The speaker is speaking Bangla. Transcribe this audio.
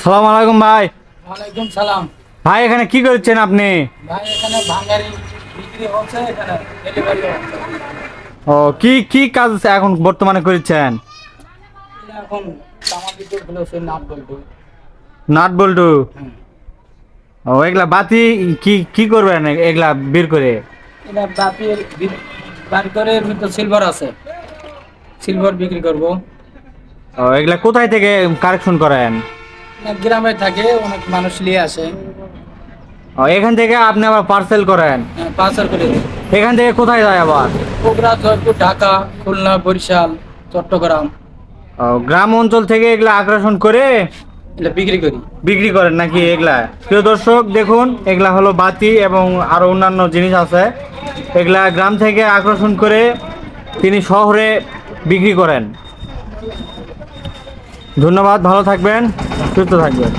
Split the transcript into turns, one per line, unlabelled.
সালাম আলাইকুম ভাই।
ওয়ালাইকুম সালাম।
ভাই এখানে কি করছেন আপনি?
ভাই এখানে ভাঙ্গারি বিক্রি হচ্ছে, এখানে ডেলিভারি হচ্ছে।
ও কি কি কাজ এখন বর্তমানে করছেন?
এখন তামা বিদ্যুৎ গুলো সে নাট বলবো।
নাট বল্টু।
হুম।
ও এগুলা বাতি কি কি করবেন এগুলা বের করে?
এটা বাতির বার করে এর ভিতর সিলভার আছে, সিলভার বিক্রি করবো।
ও এগুলা কোথায় থেকে কালেকশন করেন?
গ্রামে থাকে, অনেক মানুষ নিয়ে আসে।
ও এখান থেকে আপনি আবার পার্সেল করেন?
পাচার করে দিই।
এখান থেকে কোথায় যায় আবার?
বগুড়া, জয়পুর, ঢাকা, খুলনা, বরিশাল, চট্টগ্রাম
ও গ্রাম অঞ্চল থেকে এগুলা আকর্ষণ করে
এটা বিক্রি করি।
বিক্রি করেন নাকি এগুলা? প্রিয় দর্শক দেখুন, এগুলা হলো বাতি এবং আরো অন্যান্য জিনিস আছে। এগুলা গ্রাম থেকে আকর্ষণ করে তিনি শহরে বিক্রি করেন। ধন্যবাদ, ভালো থাকবেন, সুস্থ থাকবেন।